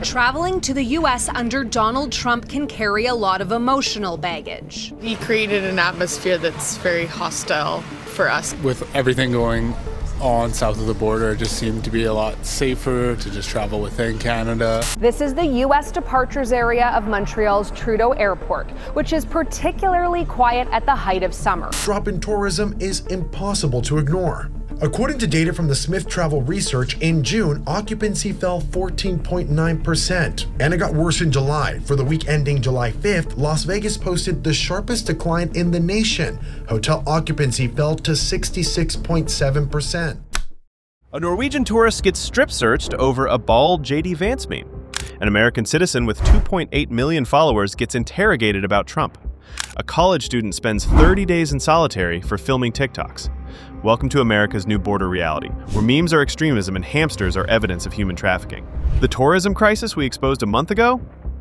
Traveling to the U.S. under Donald Trump can carry a lot of emotional baggage. He created an atmosphere that's very hostile for us. With everything going on south of the border, it just seemed to be a lot safer to just travel within Canada. This is the U.S. departures area of Montreal's Trudeau Airport, which is particularly quiet at the height of summer. Drop in tourism is impossible to ignore. According to data from the Smith Travel Research, in June, occupancy fell 14.9%, and it got worse in July. For the week ending July 5th, Las Vegas posted the sharpest decline in the nation. Hotel occupancy fell to 66.7%. A Norwegian tourist gets strip searched over a bald J.D. Vance meme. An American citizen with 2.8 million followers gets interrogated about Trump. A college student spends 30 days in solitary for filming TikToks. Welcome to America's new border reality, where memes are extremism and hamsters are evidence of human trafficking. The tourism crisis we exposed a month ago?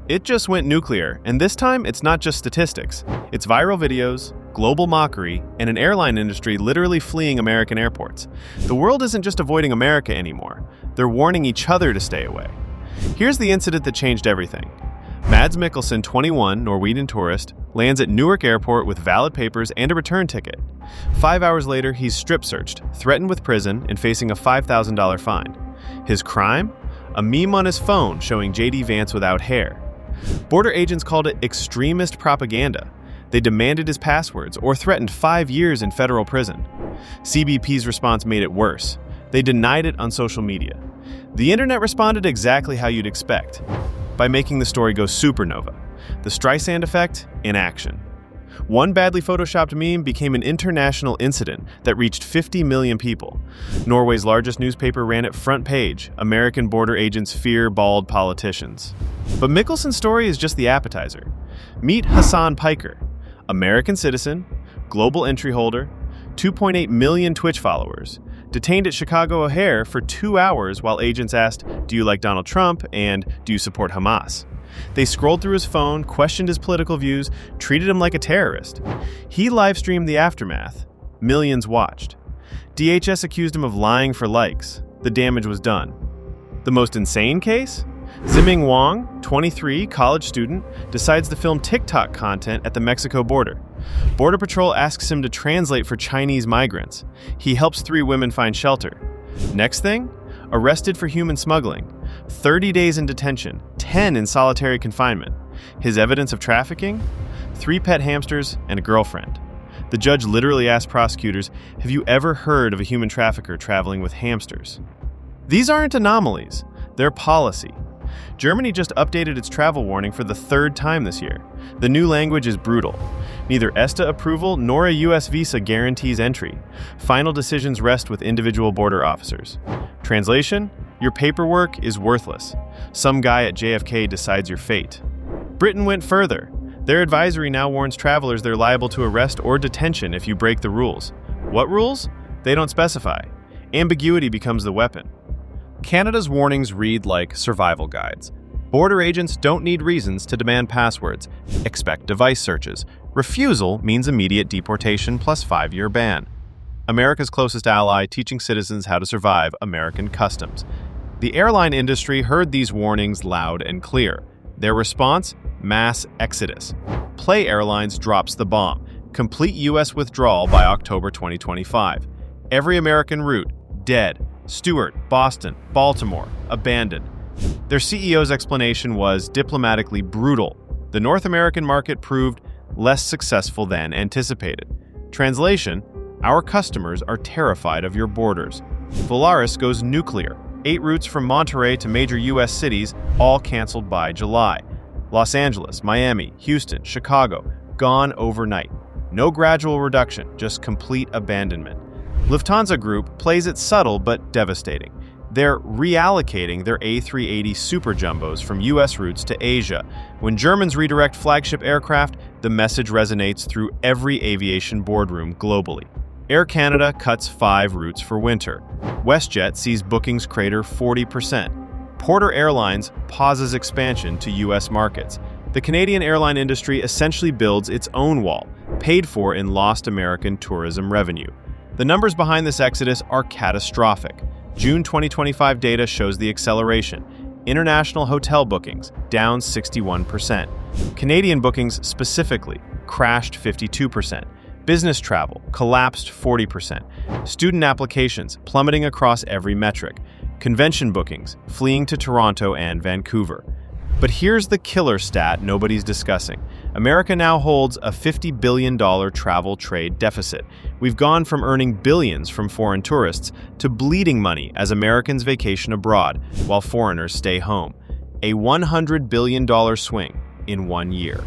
It just went nuclear, and this time it's not just statistics. It's viral videos, global mockery, and an airline industry literally fleeing American airports. The world isn't just avoiding America anymore. They're warning each other to stay away. Here's the incident that changed everything. Mads Mikkelsen, 21, Norwegian tourist, lands at Newark Airport with valid papers and a return ticket. 5 hours later, he's strip-searched, threatened with prison, and facing a $5,000 fine. His crime? A meme on his phone showing J.D. Vance without hair. Border agents called it extremist propaganda. They demanded his passwords or threatened 5 years in federal prison. CBP's response made it worse. They denied it on social media. The internet responded exactly how you'd expect, by making the story go supernova. The Streisand effect in action. One badly photoshopped meme became an international incident that reached 50 million people. Norway's largest newspaper ran it front page. American border agents fear bald politicians. But Mikkelsen's story is just the appetizer. Meet Hassan Piker, American citizen, global entry holder, 2.8 million Twitch followers, detained at Chicago O'Hare for 2 hours while agents asked, "Do you like Donald Trump?" and "Do you support Hamas?" They scrolled through his phone, questioned his political views, treated him like a terrorist. He live-streamed the aftermath. Millions watched. DHS accused him of lying for likes. The damage was done. The most insane case? Ziming Wang, 23, college student, decides to film TikTok content at the Mexico border. Border Patrol asks him to translate for Chinese migrants. He helps 3 women find shelter. Next thing? Arrested for human smuggling. 30 days in detention, 10 in solitary confinement. His evidence of trafficking? 3 pet hamsters and a girlfriend. The judge literally asked prosecutors, "Have you ever heard of a human trafficker traveling with hamsters?" These aren't anomalies, they're policy. Germany just updated its travel warning for the 3rd time this year. The new language is brutal. Neither ESTA approval nor a U.S. visa guarantees entry. Final decisions rest with individual border officers. Translation? Your paperwork is worthless. Some guy at JFK decides your fate. Britain went further. Their advisory now warns travelers they're liable to arrest or detention if you break the rules. What rules? They don't specify. Ambiguity becomes the weapon. Canada's warnings read like survival guides. Border agents don't need reasons to demand passwords. Expect device searches. Refusal means immediate deportation plus 5-year ban. America's closest ally teaching citizens how to survive American customs. The airline industry heard these warnings loud and clear. Their response? Mass exodus. Play Airlines drops the bomb. Complete U.S. withdrawal by October 2025. Every American route, dead. Stewart, Boston, Baltimore, abandoned. Their CEO's explanation was diplomatically brutal. The North American market proved less successful than anticipated. Translation: our customers are terrified of your borders. Volaris goes nuclear. 8 routes from Monterey to major U.S. cities, all canceled by July. Los Angeles, Miami, Houston, Chicago, gone overnight. No gradual reduction, just complete abandonment. Lufthansa Group plays it subtle but devastating. They're reallocating their A380 Super Jumbos from U.S. routes to Asia. When Germans redirect flagship aircraft, the message resonates through every aviation boardroom globally. Air Canada cuts 5 routes for winter. WestJet sees bookings crater 40%. Porter Airlines pauses expansion to U.S. markets. The Canadian airline industry essentially builds its own wall, paid for in lost American tourism revenue. The numbers behind this exodus are catastrophic. June 2025 data shows the acceleration. International hotel bookings down 61%. Canadian bookings specifically crashed 52%. Business travel collapsed 40%. Student applications plummeting across every metric. Convention bookings fleeing to Toronto and Vancouver. But here's the killer stat nobody's discussing. America now holds a $50 billion travel trade deficit. We've gone from earning billions from foreign tourists to bleeding money as Americans vacation abroad while foreigners stay home. A $100 billion swing in 1 year.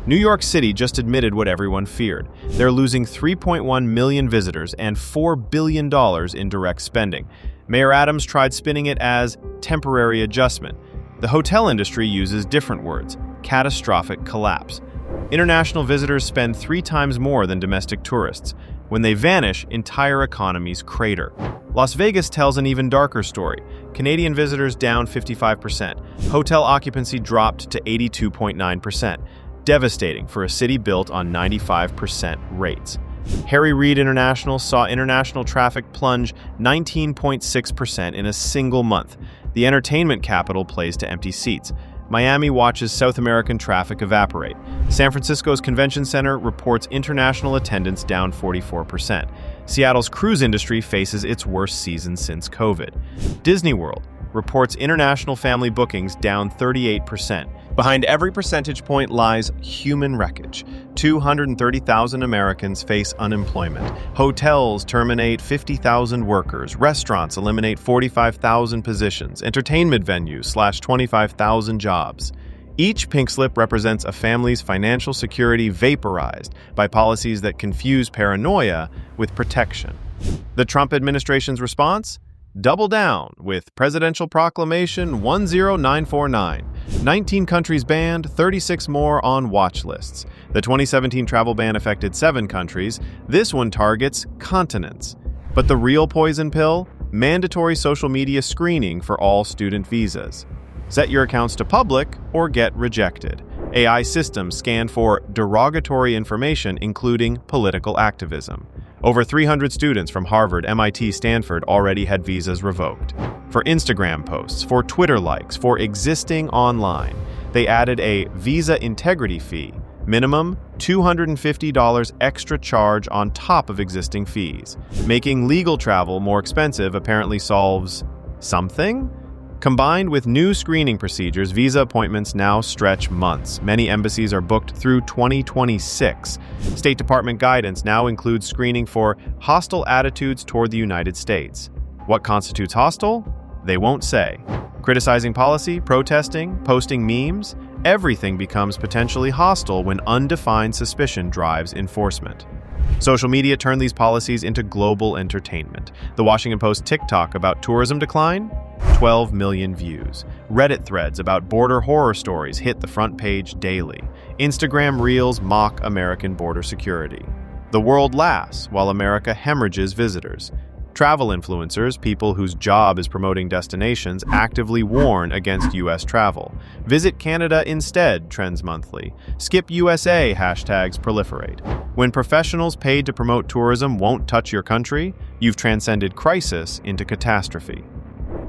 New York City just admitted what everyone feared. They're losing 3.1 million visitors and $4 billion in direct spending. Mayor Adams tried spinning it as temporary adjustment. The hotel industry uses different words: catastrophic collapse. International visitors spend 3 times more than domestic tourists. When they vanish, entire economies crater. Las Vegas tells an even darker story. Canadian visitors down 55%. Hotel occupancy dropped to 82.9%. Devastating for a city built on 95% rates. Harry Reid International saw international traffic plunge 19.6% in a single month. The entertainment capital plays to empty seats. Miami watches South American traffic evaporate. San Francisco's convention center reports international attendance down 44%. Seattle's cruise industry faces its worst season since COVID. Disney World reports international family bookings down 38%. Behind every percentage point lies human wreckage. 230,000 Americans face unemployment. Hotels terminate 50,000 workers. Restaurants eliminate 45,000 positions. Entertainment venues slash 25,000 jobs. Each pink slip represents a family's financial security vaporized by policies that confuse paranoia with protection. The Trump administration's response? Double down with Presidential Proclamation 10949. 19 countries banned, 36 more on watch lists. The 2017 travel ban affected 7 countries. This one targets continents. But the real poison pill? Mandatory social media screening for all student visas. Set your accounts to public or get rejected. AI systems scan for derogatory information, including political activism. Over 300 students from Harvard, MIT, Stanford already had visas revoked. For Instagram posts, for Twitter likes, for existing online. They added a visa integrity fee, minimum $250 extra charge on top of existing fees. Making legal travel more expensive apparently solves something? Combined with new screening procedures, visa appointments now stretch months. Many embassies are booked through 2026. State Department guidance now includes screening for hostile attitudes toward the United States. What constitutes hostile? They won't say. Criticizing policy, protesting, posting memes, everything becomes potentially hostile when undefined suspicion drives enforcement. Social media turned these policies into global entertainment. The Washington Post TikTok about tourism decline? 12 million views. Reddit threads about border horror stories hit the front page daily. Instagram Reels mock American border security. The world laughs while America hemorrhages visitors. Travel influencers, people whose job is promoting destinations, actively warn against U.S. travel. Visit Canada instead, trends monthly. Skip USA hashtags proliferate. When professionals paid to promote tourism won't touch your country, you've transcended crisis into catastrophe.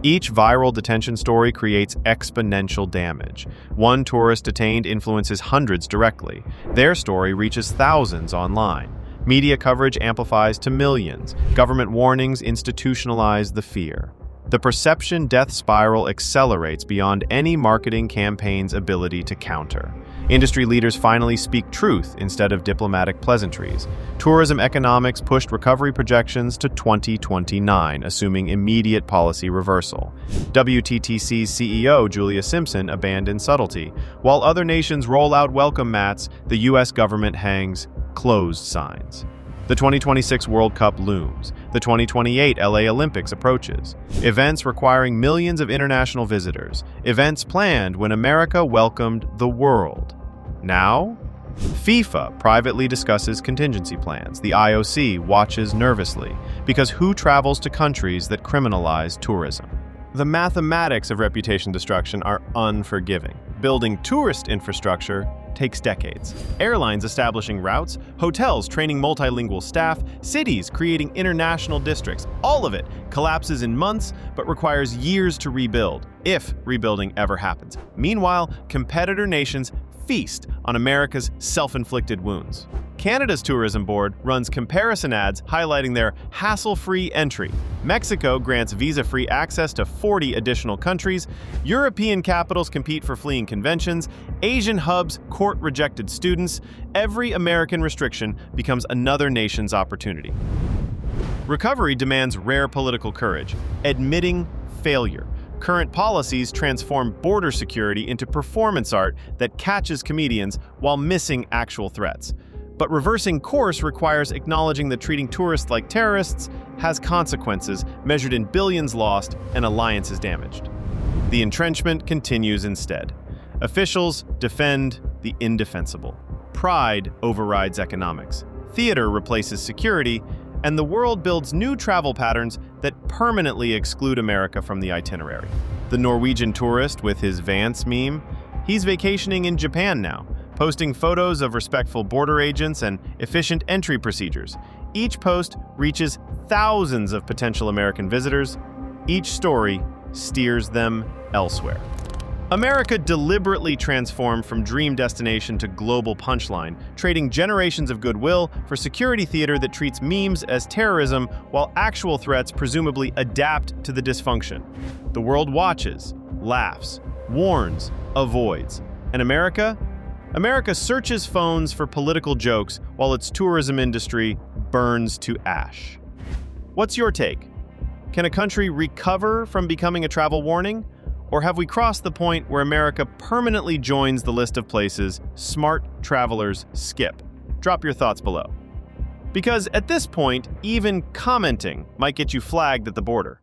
Each viral detention story creates exponential damage. One tourist detained influences hundreds directly. Their story reaches thousands online. Media coverage amplifies to millions. Government warnings institutionalize the fear. The perception death spiral accelerates beyond any marketing campaign's ability to counter. Industry leaders finally speak truth instead of diplomatic pleasantries. Tourism economics pushed recovery projections to 2029, assuming immediate policy reversal. WTTC's CEO, Julia Simpson, abandoned subtlety. While other nations roll out welcome mats, the U.S. government hangs closed signs. The 2026 World Cup looms. The 2028 LA Olympics approaches. Events requiring millions of international visitors. Events planned when America welcomed the world. Now, FIFA privately discusses contingency plans. The IOC watches nervously, because who travels to countries that criminalize tourism? The mathematics of reputation destruction are unforgiving. Building tourist infrastructure takes decades. Airlines establishing routes, hotels training multilingual staff, cities creating international districts, all of it collapses in months but requires years to rebuild, if rebuilding ever happens. Meanwhile, competitor nations feast on America's self-inflicted wounds. Canada's tourism board runs comparison ads highlighting their hassle-free entry. Mexico grants visa-free access to 40 additional countries. European capitals compete for fleeing conventions. Asian hubs court rejected students. Every American restriction becomes another nation's opportunity. Recovery demands rare political courage, admitting failure. Current policies transform border security into performance art that catches comedians while missing actual threats. But reversing course requires acknowledging that treating tourists like terrorists has consequences measured in billions lost and alliances damaged. The entrenchment continues instead. Officials defend the indefensible. Pride overrides economics. Theater replaces security, and the world builds new travel patterns that permanently exclude America from the itinerary. The Norwegian tourist with his Vance meme, he's vacationing in Japan now, posting photos of respectful border agents and efficient entry procedures. Each post reaches thousands of potential American visitors. Each story steers them elsewhere. America deliberately transformed from dream destination to global punchline, trading generations of goodwill for security theater that treats memes as terrorism while actual threats presumably adapt to the dysfunction. The world watches, laughs, warns, avoids. And America searches phones for political jokes while its tourism industry burns to ash. What's your take? Can a country recover from becoming a travel warning? Or have we crossed the point where America permanently joins the list of places smart travelers skip? Drop your thoughts below. Because at this point, even commenting might get you flagged at the border.